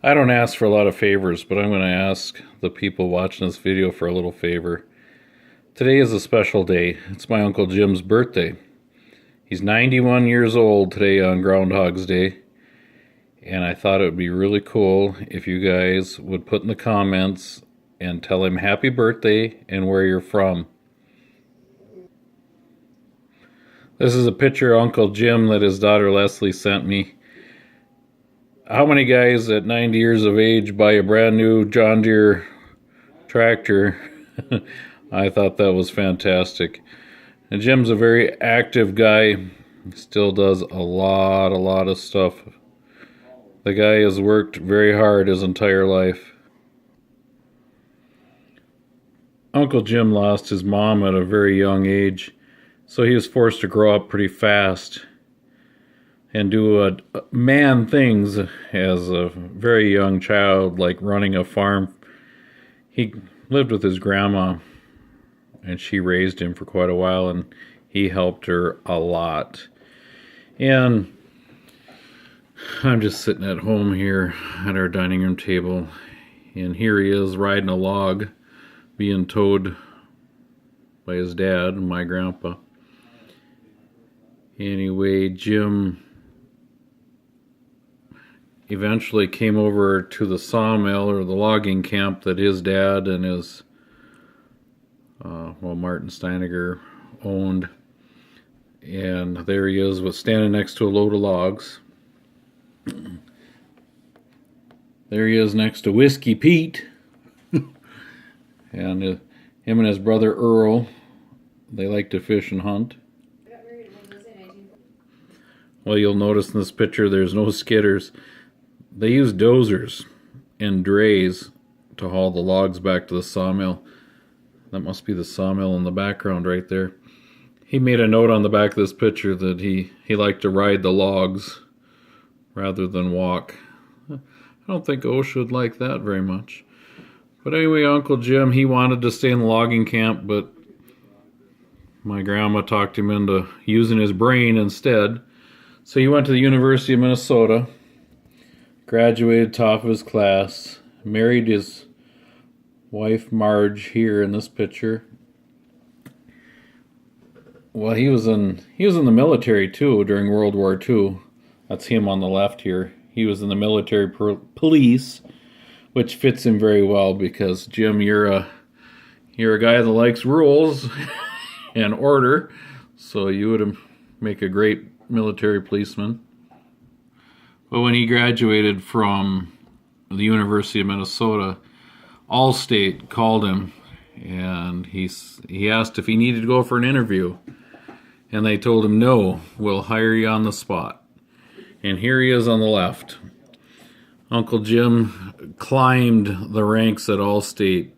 I don't ask for a lot of favors, but I'm going to ask the people watching this video for a little favor. Today is a special day. It's my Uncle Jim's birthday. He's 91 years old today on Groundhog's Day. And I thought it would be really cool if you guys would put in the comments and tell him happy birthday and where you're from. This is a picture of Uncle Jim that his daughter Leslie sent me. How many guys at 90 years of age buy a brand new John Deere tractor? I thought that was fantastic. And Jim's a very active guy. He still does a lot of stuff. The guy has worked very hard his entire life. Uncle Jim lost his mom at a very young age, so he was forced to grow up pretty fast and do man things as a very young child, like running a farm. He lived with his grandma, and she raised him for quite a while, and he helped her a lot. And I'm just sitting at home here at our dining room table, and here he is riding a log, being towed by his dad and my grandpa. Anyway, Jim eventually came over to the sawmill or the logging camp that his dad and his Martin Steiniger owned, and there he is standing next to a load of logs. There he is next to Whiskey Pete. And him and his brother Earl, they like to fish and hunt. Well, you'll notice in this picture there's no skidders. They use dozers and drays to haul the logs back to the sawmill. That must be the sawmill in the background right there. He made a note on the back of this picture that he liked to ride the logs rather than walk. I don't think OSHA would like that very much. But anyway, Uncle Jim, he wanted to stay in the logging camp, but my grandma talked him into using his brain instead. So he went to the University of Minnesota, graduated top of his class, married his wife Marge here in this picture. Well, he was in the military too during World War II. That's him on the left here. He was in the military police, which fits him very well because Jim, you're a guy that likes rules and order, so you would make a great military policeman. But when he graduated from the University of Minnesota, Allstate called him, and he asked if he needed to go for an interview, and they told him, no, we'll hire you on the spot. And here he is on the left. Uncle Jim climbed the ranks at Allstate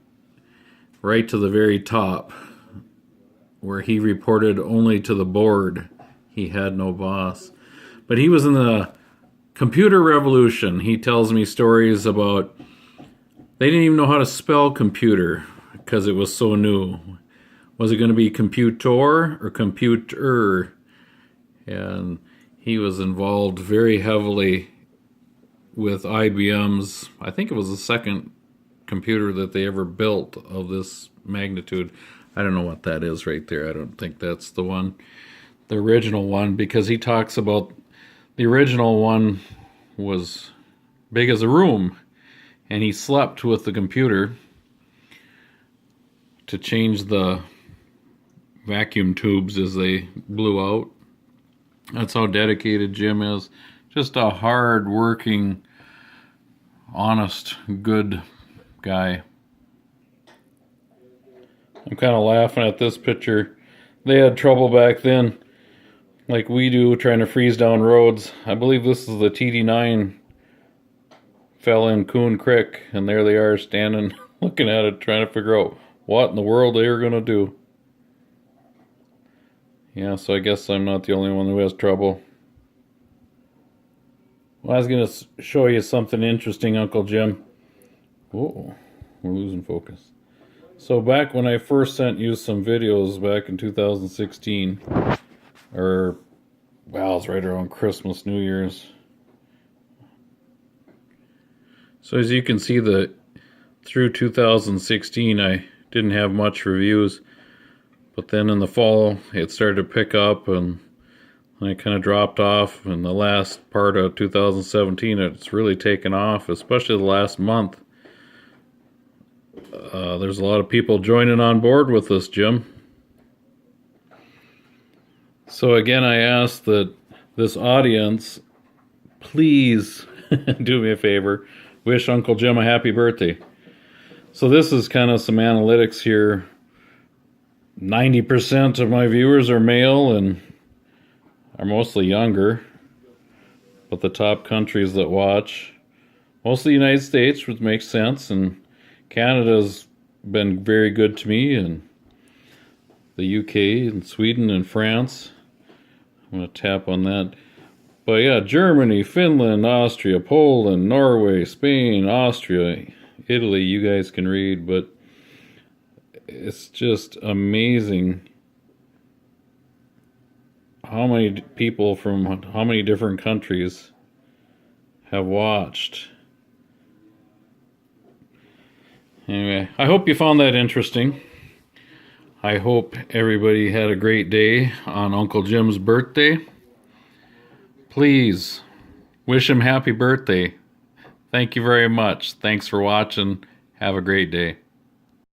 right to the very top, where he reported only to the board. He had no boss. But he was in the computer revolution. He tells me stories about they didn't even know how to spell computer because it was so new. Was it going to be computor or computer? And he was involved very heavily with IBM's, I think it was the second computer that they ever built of this magnitude. I don't know what that is right there. I don't think that's the one, the original one, because he talks about the original one was big as a room, and he slept with the computer to change the vacuum tubes as they blew out. That's how dedicated Jim is. Just a hard-working, honest, good guy. I'm kind of laughing at this picture. They had trouble back then, like we do, trying to freeze down roads. I believe this is the TD9 fell in Coon Creek, and there they are standing, looking at it, trying to figure out what in the world they were going to do. Yeah, so I guess I'm not the only one who has trouble. Well, I was going to show you something interesting, Uncle Jim. Whoa, we're losing focus. So back when I first sent you some videos back in 2016, or, well, it's right around Christmas, New Year's. So as you can see, through 2016 I didn't have much reviews, but then in the fall it started to pick up, and I kind of dropped off. In the last part of 2017 it's really taken off, especially the last month. There's a lot of people joining on board with this, Jim. So again, I ask that this audience please do me a favor, wish Uncle Jim a happy birthday. So this is kind of some analytics here. 90% of my viewers are male and are mostly younger, but the top countries that watch, mostly the United States, which makes sense, and Canada's been very good to me, and the UK and Sweden and France. I'm going to tap on that. But yeah, Germany, Finland, Austria, Poland, Norway, Spain, Austria, Italy, you guys can read, but it's just amazing how many people from how many different countries have watched. Anyway, I hope you found that interesting. I hope everybody had a great day on Uncle Jim's birthday. Please wish him happy birthday. Thank you very much. Thanks for watching. Have a great day.